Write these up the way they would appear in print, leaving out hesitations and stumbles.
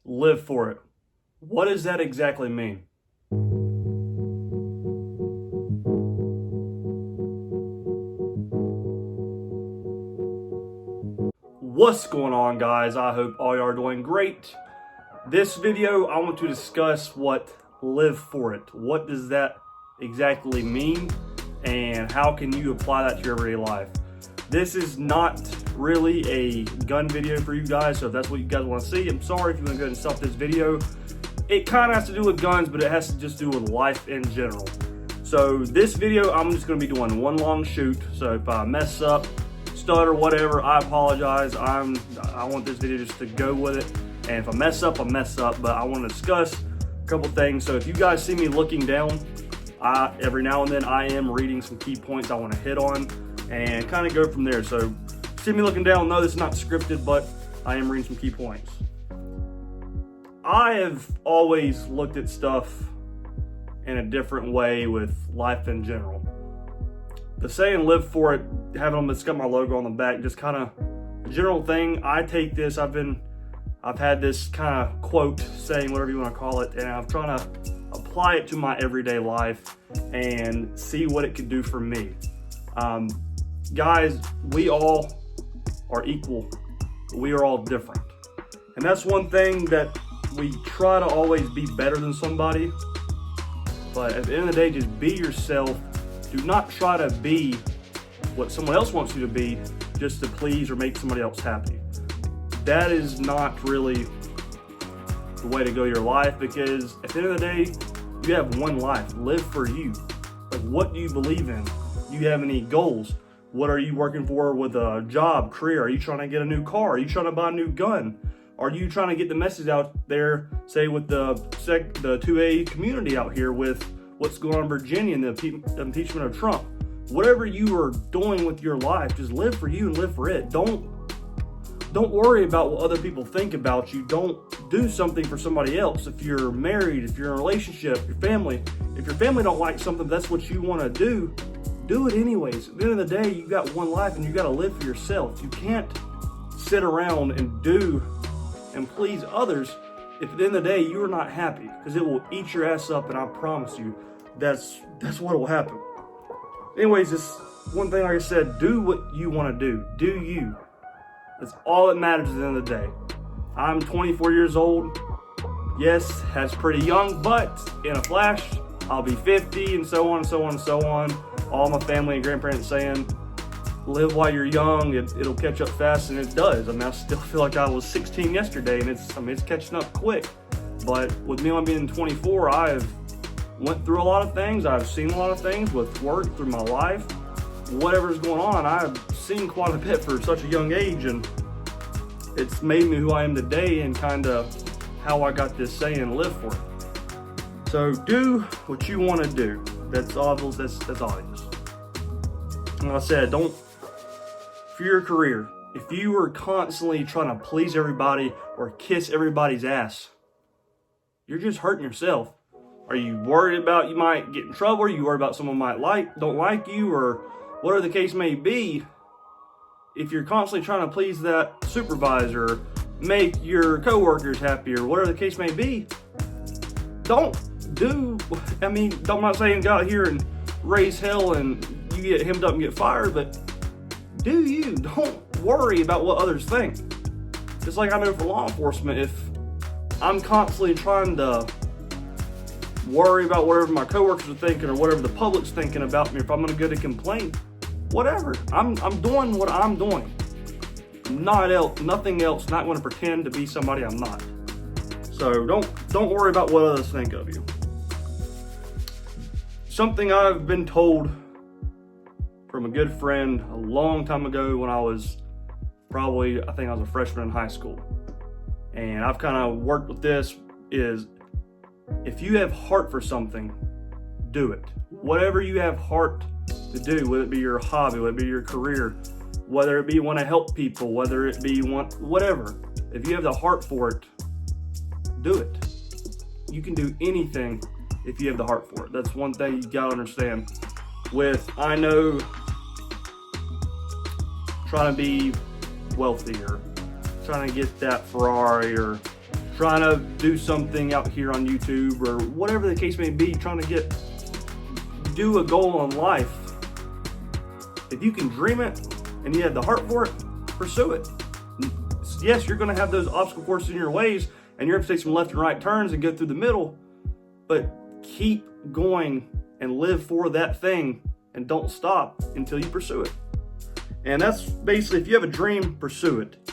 Live for it. What does that exactly mean? What's going on, guys? I hope all y'all are doing great. This video, I want to discuss what live for it. What does that exactly mean? And how can you apply that to your everyday life? This is not really a gun video for you guys, so if that's what you guys want to see, I'm sorry if you want to go ahead and stop this video. It kind of has to do with guns, but it has to just do with life in general. So this video, I'm just going to be doing one long shoot. So if I mess up, stutter, whatever, I apologize. I want this video just to go with it. And if I mess up, I mess up. But I want to discuss a couple things. So if you guys see me looking down, every now and then I am reading some key points I want to hit on and kind of go from there. So see me looking down, no, this is not scripted, but I am reading some key points. I have always looked at stuff in a different way with life in general. The saying live for it, having it's got my logo on the back, just kind of a general thing. I take this, I've had this kind of quote, saying, whatever you want to call it, and I'm trying to apply it to my everyday life and see what it could do for me. Guys, we all are equal, but we are all different. And that's one thing that we try to always be better than somebody. But at the end of the day, just be yourself. Do not try to be what someone else wants you to be just to please or make somebody else happy. That is not really the way to go your life, because at the end of the day, you have one life. Live for you. Like, what do you believe in? Do you have any goals? What are you working for with a job, career? Are you trying to get a new car? Are you trying to buy a new gun? Are you trying to get the message out there, say with the 2A community out here with what's going on in Virginia and the impeachment of Trump? Whatever you are doing with your life, just live for you and live for it. Don't worry about what other people think about you. Don't do something for somebody else. If you're married, if you're in a relationship, your family, if your family don't like something, that's what you want to do it anyways. At the end of the day, you got one life and you got to live for yourself. You can't sit around and do and please others if at the end of the day you are not happy, because it will eat your ass up, and I promise you that's what will happen. Anyways, this one thing, like I said, do what you want to do. Do you. That's all that matters at the end of the day. I'm 24 years old. Yes, that's pretty young, but in a flash, I'll be 50, and so on and so on and so on. All my family and grandparents saying, live while you're young, it'll catch up fast, and it does. I mean, I still feel like I was 16 yesterday, and it's catching up quick. But with me only being 24, I've went through a lot of things. I've seen a lot of things with work, through my life. Whatever's going on, I've seen quite a bit for such a young age, and it's made me who I am today and kind of how I got this saying, live for it. So do what you want to do. That's all it is. Like I said, for your career, if you are constantly trying to please everybody or kiss everybody's ass, you're just hurting yourself. Are you worried about you might get in trouble? Are you worried about someone don't like you, or whatever the case may be? If you're constantly trying to please that supervisor, make your coworkers happy, or whatever the case may be, I'm not saying go out here and raise hell and you get hemmed up and get fired, but do you. Don't worry about what others think. Just like I know for law enforcement, if I'm constantly trying to worry about whatever my coworkers are thinking or whatever the public's thinking about me, if I'm going to go to complain, whatever. I'm doing what I'm doing. Nothing else. Not going to pretend to be somebody I'm not. So don't worry about what others think of you. Something I've been told from a good friend a long time ago when I was I think I was a freshman in high school. And I've kind of worked with this, is if you have heart for something, do it. Whatever you have heart to do, whether it be your hobby, whether it be your career, whether it be you want to help people, whether it be you want, whatever. If you have the heart for it, do it. You can do anything if you have the heart for it. That's one thing you gotta understand. I know trying to be wealthy or trying to get that Ferrari or trying to do something out here on YouTube or whatever the case may be, trying to do a goal in life. If you can dream it and you have the heart for it, pursue it. Yes, you're going to have those obstacle courses in your ways, and you're going to take some left and right turns and go through the middle, but keep going and live for that thing and don't stop until you pursue it. And that's basically, if you have a dream, pursue it.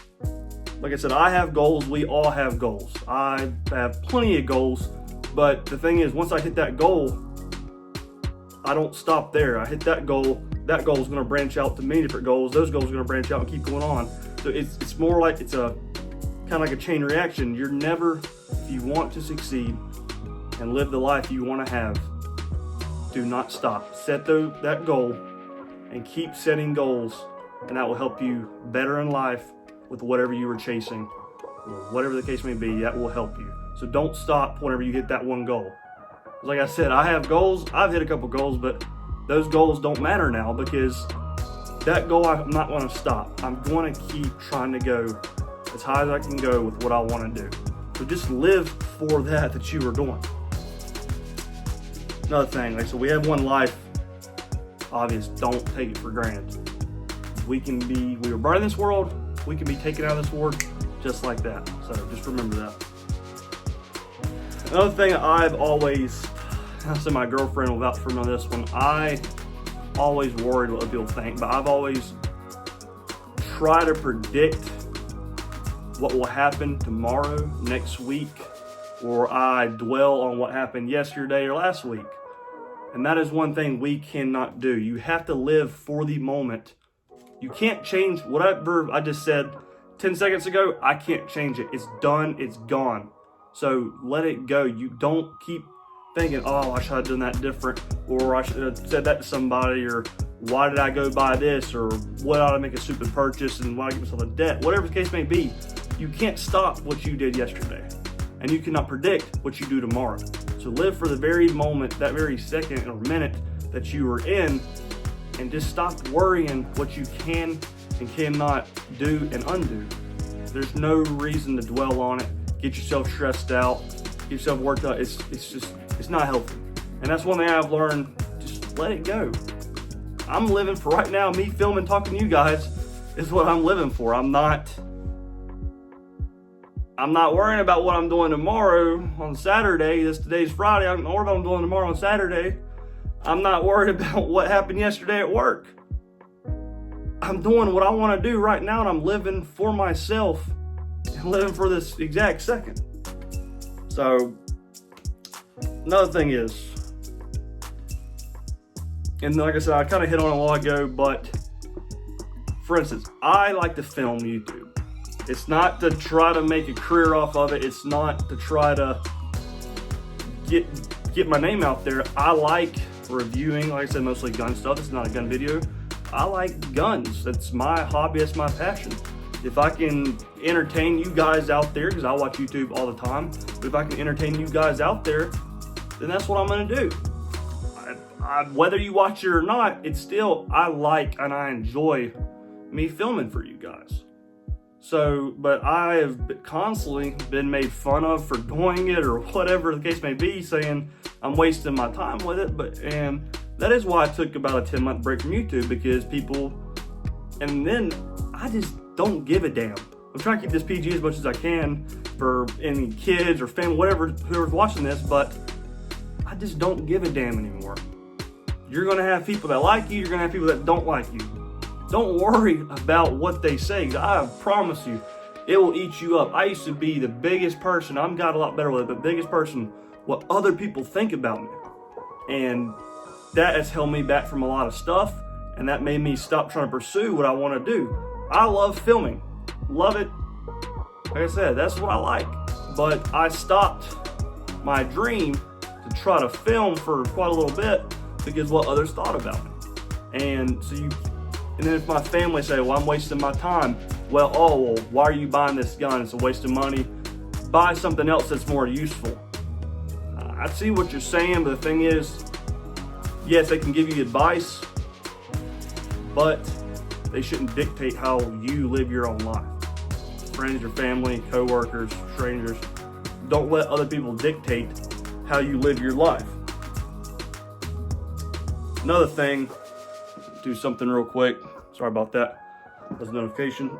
Like I said, I have goals. We all have goals. I have plenty of goals, but the thing is, once I hit that goal, I don't stop there. I hit that goal is going to branch out to many different goals. Those goals are going to branch out and keep going on. So it's more like, it's a kind of like a chain reaction. You're never, if you want to succeed and live the life you want to have, do not stop. Set that goal and keep setting goals, and that will help you better in life with whatever you were chasing, or whatever the case may be. That will help you. So don't stop whenever you hit that one goal. Like I said, I have goals. I've hit a couple goals, but those goals don't matter now, because that goal, I'm not going to stop. I'm going to keep trying to go as high as I can go with what I want to do. So just live for that you were doing. Another thing, like, so we have one life. Obvious, don't take it for granted. We were brought in this world, we can be taken out of this world just like that. So just remember that. Another thing I've always, I said my girlfriend will vouch for me on this one, I always worried what people think, but I've always tried to predict what will happen tomorrow, next week, or I dwell on what happened yesterday or last week. And that is one thing we cannot do. You have to live for the moment. You can't change whatever I just said 10 seconds ago. I can't change it. It's done. It's gone. So let it go. You don't keep thinking, oh, I should have done that different, or I should have said that to somebody, or why did I go buy this, or what ought I make a stupid purchase, and why I get myself a debt. Whatever the case may be, you can't stop what you did yesterday, and you cannot predict what you do tomorrow. So live for the very moment, that very second or minute that you are in, and just stop worrying what you can and cannot do and undo. There's no reason to dwell on it, get yourself stressed out, get yourself worked out. It's not healthy. And that's one thing I've learned, just let it go. I'm living for right now, me filming, talking to you guys is what I'm living for. I'm not worrying about what I'm doing tomorrow on Saturday. Today's Friday. I don't know what I'm doing tomorrow on Saturday. I'm not worried about what happened yesterday at work. I'm doing what I want to do right now, and I'm living for myself and living for this exact second. So, another thing is, and like I said, I kind of hit on it a while ago, but for instance, I like to film YouTube. It's not to try to make a career off of it. It's not to try to get my name out there. I like reviewing, like I said, mostly gun stuff. It's not a gun video. I like guns. That's my hobby. That's my passion. If I can entertain you guys out there, because I watch YouTube all the time, but if I can entertain you guys out there, then that's what I'm going to do. Whether you watch it or not, it's still, I like and I enjoy me filming for you guys. So, but I have constantly been made fun of for doing it, or whatever the case may be, saying I'm wasting my time with it. And that is why I took about a 10-month break from YouTube, because people, and then I just don't give a damn. I'm trying to keep this PG as much as I can for any kids or family, whatever, whoever's watching this, but I just don't give a damn anymore. You're gonna have people that like you, you're gonna have people that don't like you. Don't worry about what they say. I promise you, it will eat you up. I used to be the biggest person, I've got a lot better with it, but biggest person, what other people think about me. And that has held me back from a lot of stuff, and that made me stop trying to pursue what I want to do. I love filming, love it. Like I said, that's what I like. But I stopped my dream to try to film for quite a little bit because what others thought about me. And then if my family say, well, I'm wasting my time. Well, why are you buying this gun? It's a waste of money. Buy something else that's more useful. I see what you're saying, but the thing is, yes, they can give you advice, but they shouldn't dictate how you live your own life. Friends, your family, co-workers, strangers, Don't let other people dictate how you live your life. Another thing, do something real quick. Sorry about that. That's a notification.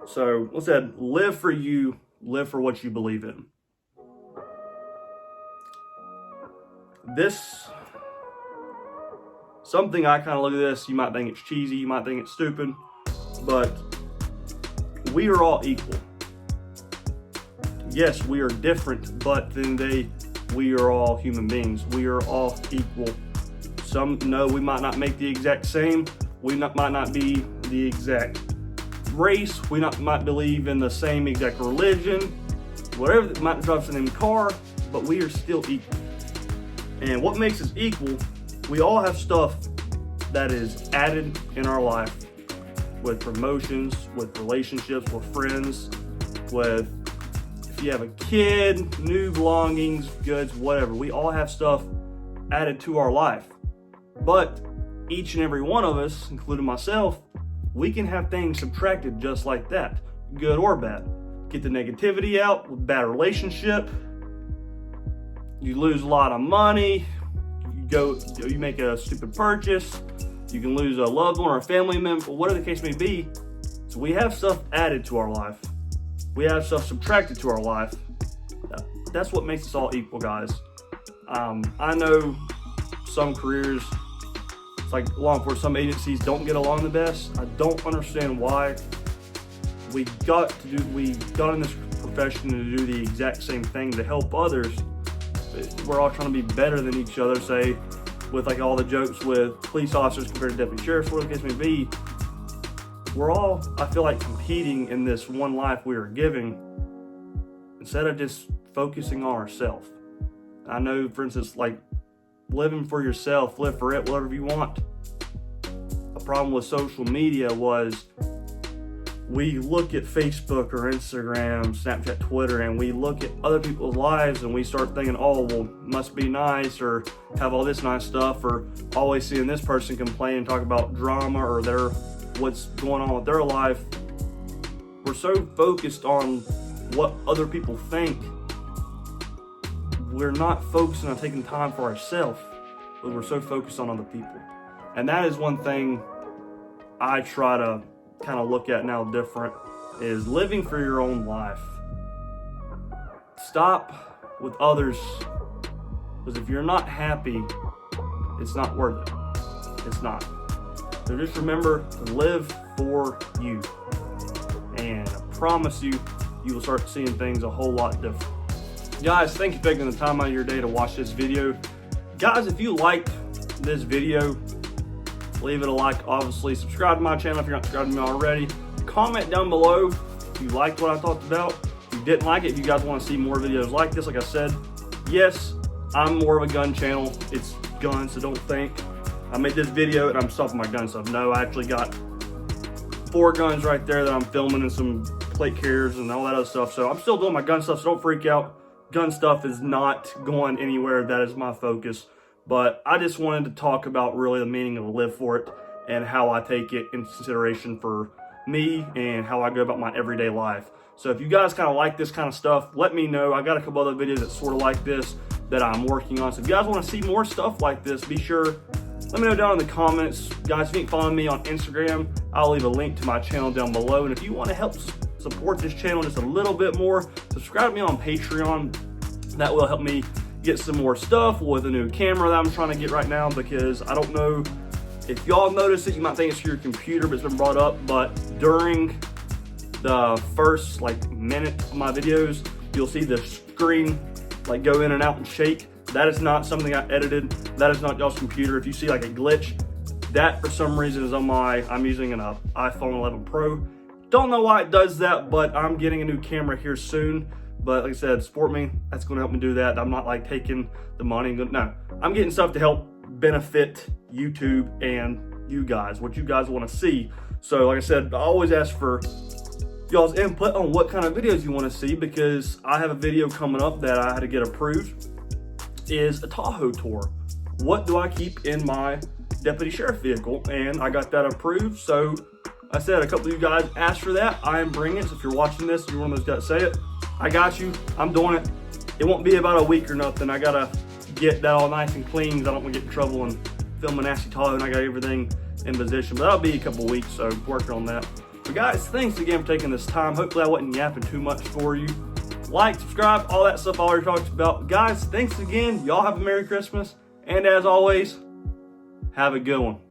So, like I said, live for you, live for what you believe in. Something I kind of look at this, you might think it's cheesy, you might think it's stupid, but we are all equal. Yes, we are different, but then we are all human beings. We are all equal. We might not make the exact same. We might not be the exact race. We might believe in the same exact religion. Whatever, might drive the same car, but we are still equal. And what makes us equal, we all have stuff that is added in our life with promotions, with relationships, with friends, with if you have a kid, new belongings, goods, whatever. We all have stuff added to our life. But each and every one of us, including myself, we can have things subtracted just like that, good or bad. Get the negativity out with bad relationship. You lose a lot of money. You make a stupid purchase. You can lose a loved one or a family member, whatever the case may be. So we have stuff added to our life. We have stuff subtracted to our life. That's what makes us all equal, guys. I know some careers, it's like law enforcement, some agencies don't get along the best. I don't understand why. We got in this profession to do the exact same thing to help others. We're all trying to be better than each other, say, with like all the jokes with police officers compared to deputy sheriffs, whatever the case may be. We're all, I feel like, competing in this one life we are giving instead of just focusing on ourselves. I know, for instance, like living for yourself, live for it, whatever you want. A problem with social media was we look at Facebook or Instagram, Snapchat, Twitter, and we look at other people's lives and we start thinking, oh, well, must be nice or have all this nice stuff, or always seeing this person complain and talk about drama or what's going on with their life. We're so focused on what other people think. We're not focusing on taking time for ourselves, but we're so focused on other people. And that is one thing I try to kind of look at now different, is living for your own life. Stop with others, because if you're not happy, it's not worth it. It's not. So just remember to live for you, and I promise you, you will start seeing things a whole lot different. Guys, thank you for taking the time out of your day to watch this video. Guys, if you liked this video, leave it a like, obviously. Subscribe to my channel if you're not subscribed to me already. Comment down below if you liked what I talked about. If you didn't like it, if you guys want to see more videos like this, like I said, yes, I'm more of a gun channel. It's guns, so don't think I made this video and I'm stopping my gun stuff. No, I actually got 4 guns right there that I'm filming and some plate carriers and all that other stuff. So I'm still doing my gun stuff, so don't freak out. Gun stuff is not going anywhere. That is my focus. But I just wanted to talk about really the meaning of live for it and how I take it into consideration for me and how I go about my everyday life. So if you guys kind of like this kind of stuff, let me know. I got a couple other videos that's sort of like this that I'm working on. So if you guys want to see more stuff like this, be sure, let me know down in the comments. Guys, if you can follow me on Instagram, I'll leave a link to my channel down below. And if you want to help support this channel just a little bit more, subscribe to me on Patreon. That will help me get some more stuff with a new camera that I'm trying to get right now, because I don't know if y'all notice it. You might think it's your computer, but it's been brought up. But during the first minute of my videos, you'll see the screen go in and out and shake. That is not something I edited. That is not y'all's computer. If you see a glitch, that for some reason is on I'm using an iPhone 11 Pro. Don't know why it does that, but I'm getting a new camera here soon. But like I said, support me. That's going to help me do that. I'm not taking the money. No, I'm getting stuff to help benefit YouTube and you guys, what you guys want to see. So like I said, I always ask for y'all's input on what kind of videos you want to see, because I have a video coming up that I had to get approved. Is a Tahoe tour. What do I keep in my deputy sheriff vehicle? And I got that approved. So I said, a couple of you guys asked for that. I am bringing it. So if you're watching this, you're one of those guys, say it. I got you. I'm doing it. it won't be about a week or nothing. I gotta get that all nice and clean because I don't want to get in trouble and film a nasty Tahoe, and I got everything in position. But that'll be a couple weeks, so working on that. But guys, thanks again for taking this time. Hopefully I wasn't yapping too much for you. Like, subscribe, all that stuff I already talked about. Guys, thanks again. Y'all have a Merry Christmas. And as always, have a good one.